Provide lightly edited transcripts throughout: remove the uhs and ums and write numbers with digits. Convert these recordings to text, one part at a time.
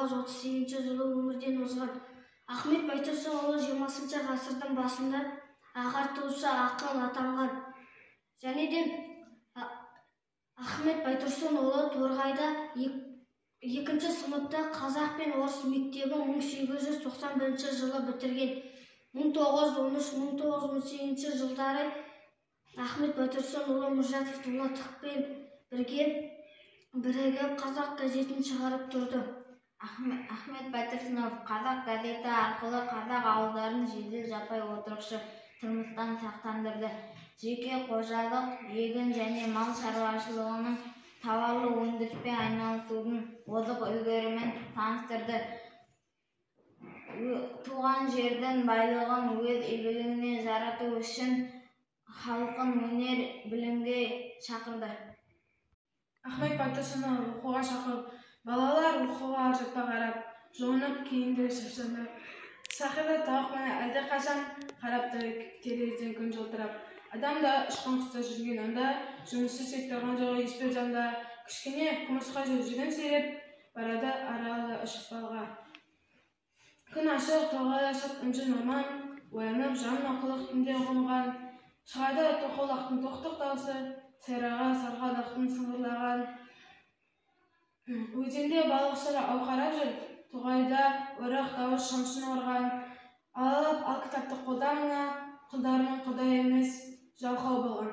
1938 жылы өмірден озған. Ахмет Байтұрсынұлы 20 ғасырдың басында ағартушы ақын атанған. Және де Ахмет Байтұрсынұлы Торғайда 2-ші сыныпта қазақ пен орыс мектебін 1891 жылы бітірген. 1913-1918 жылдары Ахмет Байтұрсынұлы Міржақып Дулатовпен бірігіп қазақ газетін шығарып тұрды. Ахмет Байтұрсынов қазақ газеті арқылы қазақ ауылдарын жедел жаппай отырықшы тұрмыстан сақтандырды. Жеке қожалық, егін және мал шаруашылығының тауарлы өндіріспен айналысудың озық үлгілерімен таныстырды. Туған жердің байлығын өз игілігіне жарату үшін халқын өнер, білімге шақырды. Ахмет Байтұрсынов оқуға шақырып, балалар оқуға аржаққа қарап, жуынып киінді шашынды. Сақилы тауықпен әлдеқашан қарапты терезеден күн жылтырап. Адамда ұшқан құста жүрген анда, жұмысы сет тұрған жоғы еспер жанда, кішкене құмырсқа жүрген сейреп, барады аралда ұшықпалға. Күн ашық, тоғайда шат үнжін орман, оянып жан мақұлық түнде ұғынған. Шығады тоқолақтың тоқтық даусы, сайраға сарғадақтың сыңғырлаған. Өзенде балықшылар ауқарап жүр, тоғайда орақ дауыс шамшын орған. Алып ал кітапты қолдарыңа, құлдарының құдай емес, жалқау болған.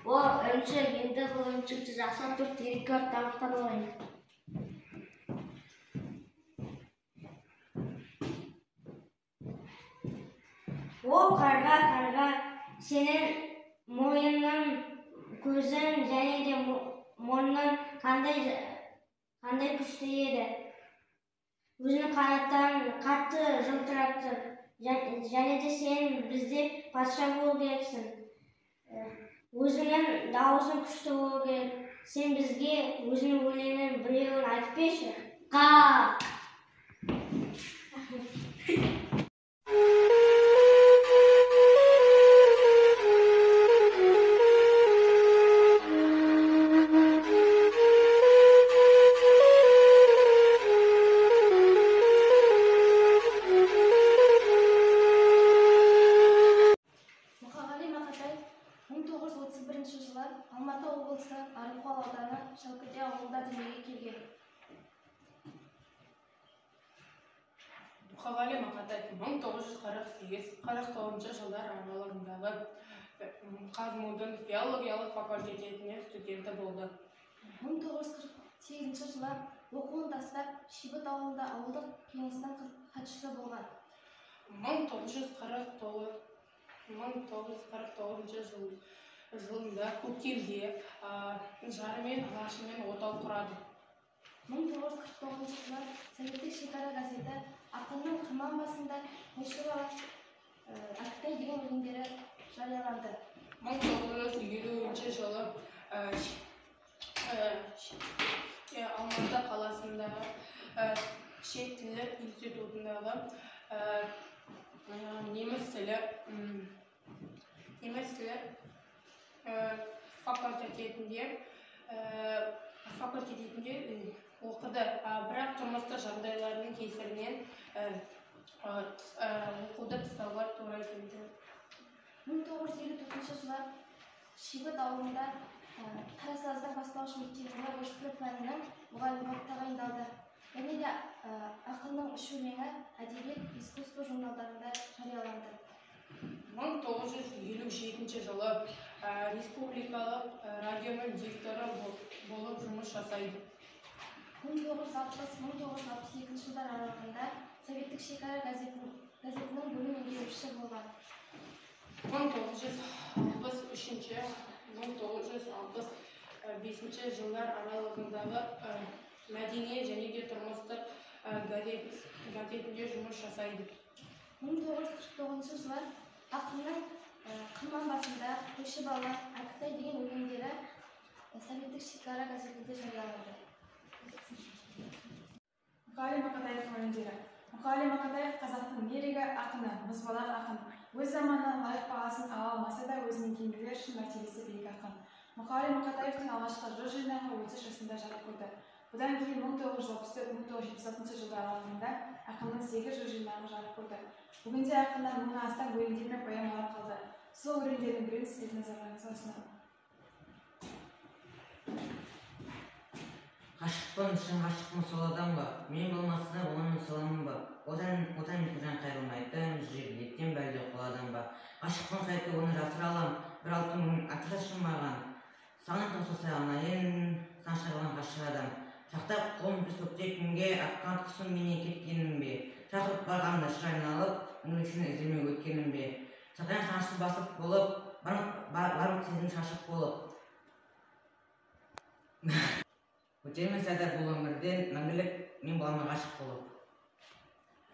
О, ірімшік, енді бұл ірімшікті жақсылап тұр, терекке тамақтан олайын. О, қарға, сенің мойының, көзің және де мұрның қандай күшті еді. Өзінің қанаттарын қатты жылтыратты. Және де сен бізде патша болу керексің. Өзіңнің дауысың күшті болу керек. Сен бізге өзінің өлеңін біреуін айтып берші. Алматы облысы Арықол ауданы Шалкөте ауылында дүниеге келген. Мұқағали Мақатаев 1948-49 жылдар аралығындағы қазму-дің филологиялық факультетіне студенті болды. 1948 жылы оқуын тастап Шибіт ауылында ауылдық кеңестің хатшысы болған. 1949 жылында көктемде жарымен алашымен отау құрады. 1949 жылы Советтік шекара газеті ақынның қырман басында Қойшыбала Ақтай деген өлеңдері жарияланды. 1950 жылы Алматы қаласындағы шет тілі институтындағы неміс тілі факультетінде оқыды, бірақ тұрмыстық жағдайларының кесірінен оқуды тастауға тура келді. 1954 жылы Шибіт ауылында Қарасаздың бастауыш мектебіне орыс тілі пәнінің мұғалімі болып тағайындалды. Және де ақынның үш өлеңі әдебиет, искусство журналдарында жарияланды. 1957 жылы республикалық радионың директоры болып жұмыс жасайды. 1960-1962 жылдар аралығында Советтік шекара газетінің бөлім меңгерушісі болған. 1963-1965 жылдар аралығындағы мәдениет және де тұрмыстық газетінде жұмыс жасайды. 1949 жылы ақынның қырман басында Қойшыбала Ақтай деген өлеңдері Советтік шекара газетінде жарияланды. Мұқағали Мақатаевтың өлеңдері. Мұқағали Мақатаев қазақтың лирика ақыны, мұзбалақ ақын. Өз заманынан лайық бағасын ала алмаса да өзінің кейінгілер үшін мәртебесі биік ақын. Мұқағали Мақатаевтың алғашқы жыр жинағы 30 жасында жарық көрді. Бұдан кейін 1964-1976 жылдар аралығында ақынның 8 жыр жинағы жарық көрді. Бүгінде ақыннан 1000-нан астам өлеңдер мен поэмалар қалды. Сол өлеңдердің бірін сіздердің назарларыңызға ұсынамын. Ғашықпын, шын ғашықпын сол адамға, мен болмаса оның саламын ба? Одан жан қайрылмайтын, жібектен бәлде құл адам ба? Ғашықпын қайты оны жасыра алам, бір алтын атырашын маған. Сағын тоса сағынайын, сан шарған ғашық адам. Шақтап қолым біз көктек күнге, атқан құсым менен кеткенім бе? Шақырып барғанда шыр айналып, үңгісін іздемей өткенім бе? Сатан саншы басып болып, барлық сезім шашып болып. Өтермен сәдар бұл өмірден, мәңгілік мен боламын ғашық болып.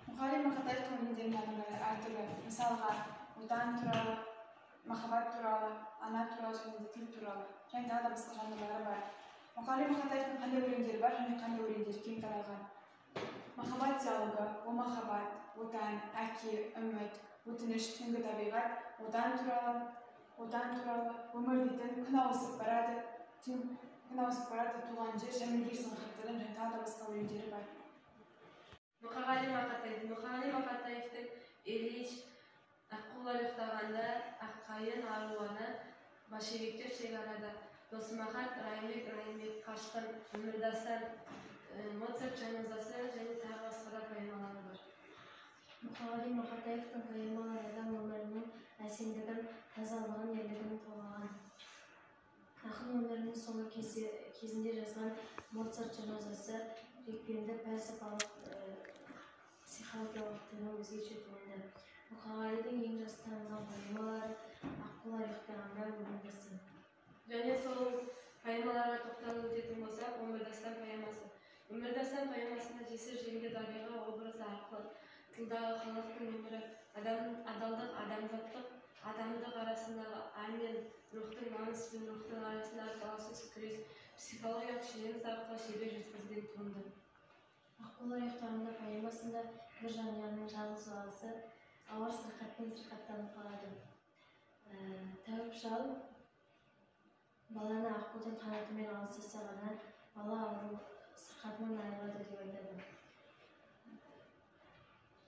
Мұқағали Мақатаевтың өлеңдерінің мағыналары әртүрлі. Мысалға, отан туралы, махаббат туралы, ана туралы және тіл туралы, және тағы да басқа жанрлары бар. Мұқағали Мақатаевтың қандай өлеңдері бар және қандай өлеңдері кең таралған. Махаббат диалогы, о махаббат, отан, әке, үміт, өтініш, түнгі табиғат, отан туралы, өмір дейтін, күн ауысып барады, туған жер, жәмілгерсің хаттарым және тағы да басқа өлеңдері бар. Мұқағали Мақатаевтың Ильич, Аққулар ұйықтағанда, Аққайын аруаны, большевиктер шекарада, Досмахат, Райымбек қашқын, Өмірдастан, Моцарт жаназасы және тағы басқа поэмалары бар. Мұқағали Мақатаевтың поэмалары адам өмірінің әсемдігін, тазалығын, ерлігін толғаған. Ақын өмірінің соңғы кезінде жазған Моцарт жаназасы реквиемді пәлсапалық психологиялық тыны өзгеше туынды. Мұқағалидың ең жас танылған поэмалары Аққулар ұйықтағанда, Өмірдастан. Және сол поэмаларға тоқталып өтетін болсақ, Өмірдастан поэмасы. Өмірдастан поэмасында жесір жеңге дариға образы арқылы тылдағы халықтың өмірі, адалдық, адамзаттық, адамдық арасындағы ар мен рухтың, намыс пен рухтың арасындағы талассыз күрес, психологиялық шиеленіс арқылы шебер жеткізілген туынды. Аққулар ұйықтағанда поэмасында бір жанұяның жалғыз баласы ауыр сырқатпен сырқаттанып қалады. Тәуіп шал баланы аққудың қанатымен алыстаса ғана бала ауру сырқатынан айырылады деп айтады.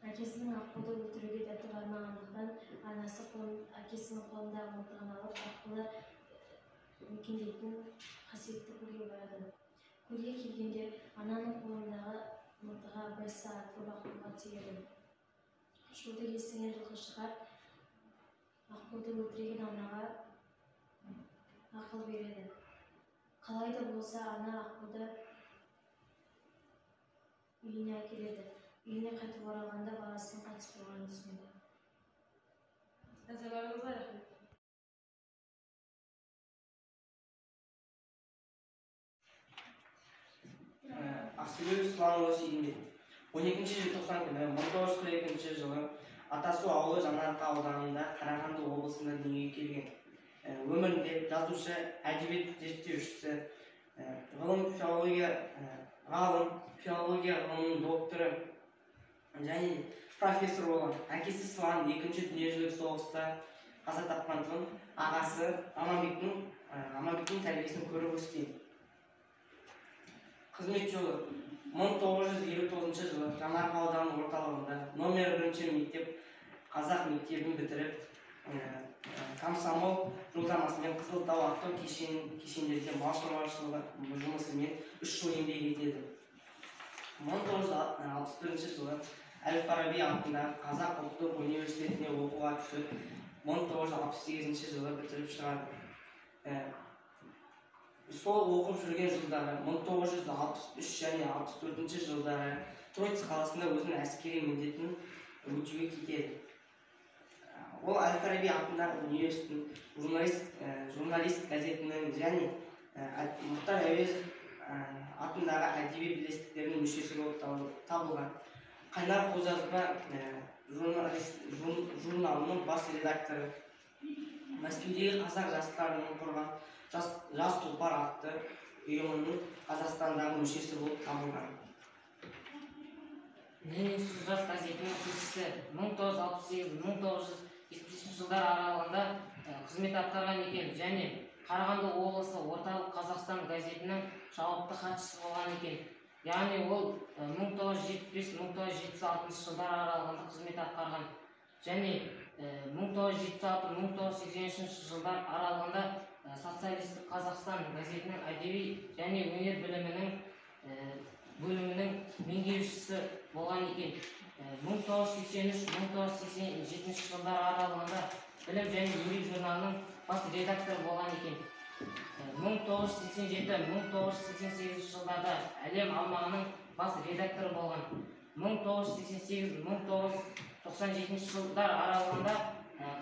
Әкесінің аққуды өлтіруге дәті бармағандықтан анасы әкесінің қолындағы мылтығын алып аққулар мекендейтін қасиетті көлге барады. Көлге келгенде ананың қолындағы мылтығы бір сағат көп аққуға тиеді. Шуды естіген жылқы шығар, аққуды өлтірген анаға ақыл береді. Қалай да болса ана аққуды үйіне әкеледі. Үйіне қайтып оралғанда баласының қайтыс болғанын түсінеді. Назарларыңызға рахмет. Ақселеу Ислам Осиінде 12 желтоқсан күні 1942 жылы Атасу ауылы Жаңаарқа ауданында Қарағанды облысында дүниеге келген. Өмірінде жазушы, әдебиет зерттеушісі, филология ғылымының докторы және профессор болған. Әкесі Слан 2-ші дүниежүзілік соғыста қаза тапқан соң, ағасы Аманбектің тәрбиесін көріп өскен. Қызмет жолы 1959 жылы Жаңаарқа ауданының орталығында номер 1-ші мектеп қазақ мектебін бітіріп, комсомол жолдамасымен Қызылтау авто кешендерде мал шаруашылығы жұмысымен 3 жыл еңбек етеді. 1961 жылы Әл-Фараби атындағы Қазақ ұлттық университетіне оқуға түсіп, 1968 жылы бітіріп шығады. Сол оқып жүрген жылдары 1963 және 64 жылдары Троиц қаласында өзінің әскери міндетін өтеуге кетеді. Ол Әл-Фараби атындағы университеттің журналист газетінің және Мұхтар Әуезов атындағы әдеби бірлестіктерінің мүшесі болып табылған. Қайнар қолжазба журналының бас редакторы, Мәскеудегі қазақ жастарының құрған Жас тұлпар атты ұйымының Қазақстандағы мүшесі болып табылған. Лениншіл жас газетінің тілшісі 1968-1970 жылдар аралығында қызмет атқарған екен және Қарағанды облысы Орталық Қазақстан газетінің жауапты хатшысы болған екен. Яғни ол 1975-1976 жылдар аралығында қызмет атқарған және 1976-1983 жылдар аралығында Социалистік Қазақстан газетінің әдеби және өнер бөлімінің меңгерушісі болған екен. 1983-1987 жылдар аралығында Білім және еңбек журналының бас редакторы болған екен. 1987-1988 жылдарда әлем алмағының бас редакторы болған. 1988-1997 жылдар аралығында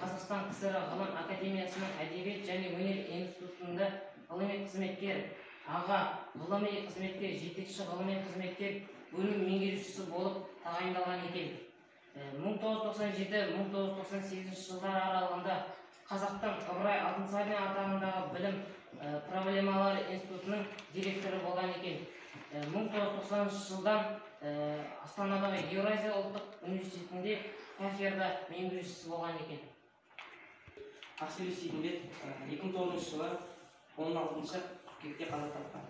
Қазақстан КСР ғылым академиясының әдебиет және өнер институтында ғылыми қызметкер, аға ғылыми қызметкер, жетекші ғылыми қызметкер, бөлім меңгерушісі болып тағайындалған екен. 1997-1998 жылдар аралығында Қазақтың Ыбырай Алтынсарин атағындағы білім проблемалары институтының директоры болған екен. 1990 жылдан Астанадағы Еуразия ұлттық университетінде кафедра меңгерушісі болған екен. Ақселеу Сейдімбет 2009 жылы 16 қыркүйекте қаза тапқан.